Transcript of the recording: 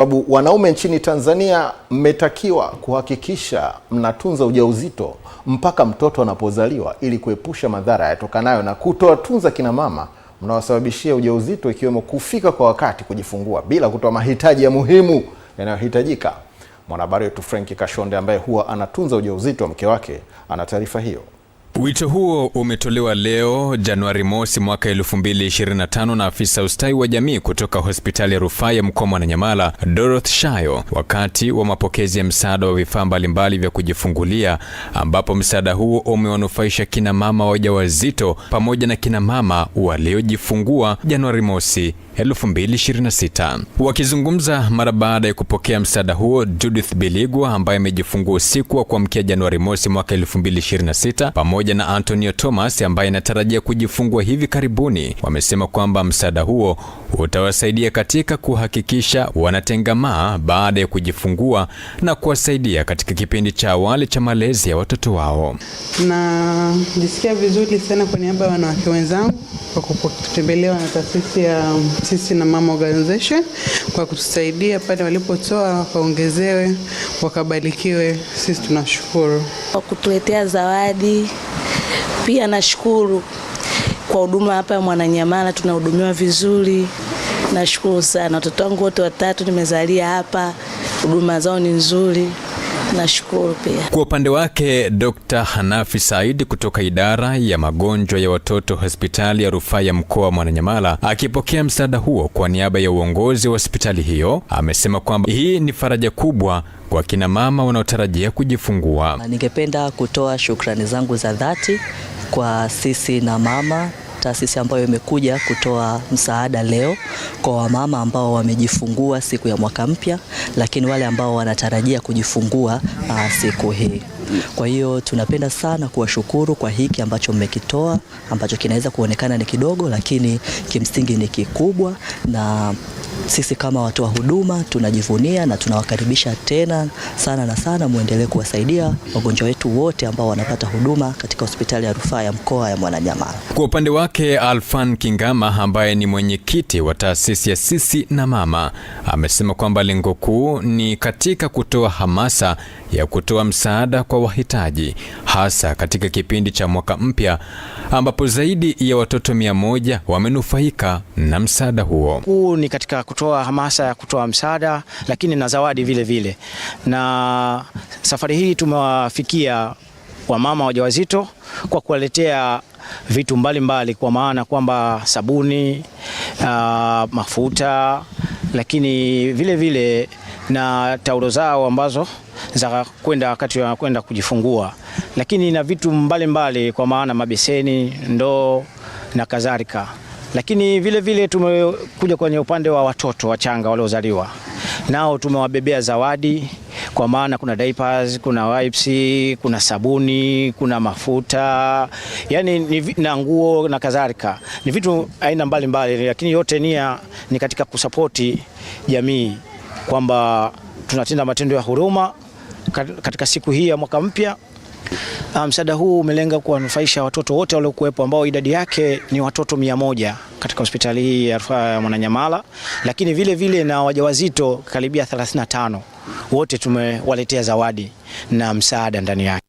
Sababu wanaume nchini Tanzania mmetakiwa kuhakikisha mnatunza ujauzito mpaka mtoto anapozaliwa ili kuepusha madhara yatokanayo na kutowatunza kina mama mnawasababishia ujauzito, ikiwemo kufika kwa wakati kujifungua bila kutoa mahitaji ya muhimu yanayohitajika. Mwanahabari wetu Frank Kashonde ambaye huwa anatunza ujauzito wa mke wake ana taarifa hiyo. Wito huo umetolewa leo Januari mosi mwaka 2025 na afisa ustawi wa jamii kutoka hospitali ya rufaa ya mkoa wa Mwananyamala, Dorothy Shayo, wakati wa mapokezi ya msaada wa vifaa mbalimbali vya kujifungulia, ambapo msaada huo umewanufaisha kina mama wajawazito pamoja na kina mama waliojifungua Januari mosi 2026. Wakizungumza mara baada ya kupokea msaada huo, Judith Biligwa ambaye amejifungua usiku wa kuamkia Januari mosi mwaka 2026 pamoja na Antonio Thomas ambaye anatarajia kujifungua hivi karibuni, wamesema kwamba msaada huo utawasaidia katika kuhakikisha wanatengamaa baada ya kujifungua na kuwasaidia katika kipindi cha awali cha malezi ya watoto wao. Na nisikia vizuri sana kwa niaba ya wanawake wenzangu kwa kutembelewa na taasisi ya Sisi na Mama Organization kwa kutusaidia pale walipotoa wakaongezewe wakabarikiwe. Sisi tunashukuru kwa kutuletea zawadi. Pia nashukuru kwa huduma hapa ya Mwananyamala, tunahudumiwa vizuri. Nashukuru sana. Watoto wangu wote watatu nimezalia hapa, huduma zao ni nzuri. Nashukuru pia. Kwa upande wake, Dr. Hanafi Said kutoka idara ya magonjwa ya watoto hospitali ya rufaa ya mkoa wa Mwananyamala, akipokea msaada huo kwa niaba ya uongozi wa hospitali hiyo, amesema kwamba hii ni faraja kubwa kwa kina mama wanaotarajia kujifungua. Ningependa kutoa shukrani zangu za dhati kwa Sisi na Mama, taasisi ambayo imekuja kutoa msaada leo kwa wamama ambao wamejifungua siku ya mwaka mpya, lakini wale ambao wanatarajia kujifungua siku hii. Kwa hiyo tunapenda sana kuwashukuru kwa hiki ambacho mmekitoa, ambacho kinaweza kuonekana ni kidogo lakini kimsingi ni kikubwa, na sisi kama watoa huduma tunajivunia na tunawakaribisha tena sana na sana muendelee kuwasaidia wagonjwa wetu wote ambao wanapata huduma katika hospitali ya rufaa ya mkoa ya Mwananyamala. Kwa upande wake, Alfan Kingama ambaye ni mwenyekiti wa taasisi ya Sisi na Mama amesema kwamba lengo kuu ni katika kutoa hamasa ya kutoa msaada kwa wahitaji, hasa katika kipindi cha mwaka mpya ambapo zaidi ya watoto 100 wamenufaika na msaada huo. Huu ni katika kutoa hamasa ya kutoa msaada, lakini na zawadi vile vile. Na safari hii tumewafikia wamama wajawazito kwa kuwaletea vitu mbalimbali, kwa maana kwamba sabuni, mafuta, lakini vile vile na taulo zao ambazo za kwenda wakati wa kwenda kujifungua, lakini na vitu mbalimbali kwa maana mabeseni, ndoo na kadhalika. Lakini vile vile tumekuja kwenye upande wa watoto wachanga waliozaliwa, nao tumewabebea zawadi, kwa maana kuna diapers, kuna wipes, kuna sabuni, kuna mafuta, yani na nguo na kadhalika. Ni vitu aina mbalimbali, lakini yote ni katika kusapoti jamii, kwamba tunatenda matendo ya huruma katika siku hii ya mwaka mpya. Msaada huu umelenga kuwanufaisha watoto wote waliokuwepo ambao idadi yake ni watoto 100 katika hospitali hii ya rufaa ya Mwananyamala, lakini vile vile na wajawazito karibia 35 wote tumewaletea zawadi na msaada ndani yake.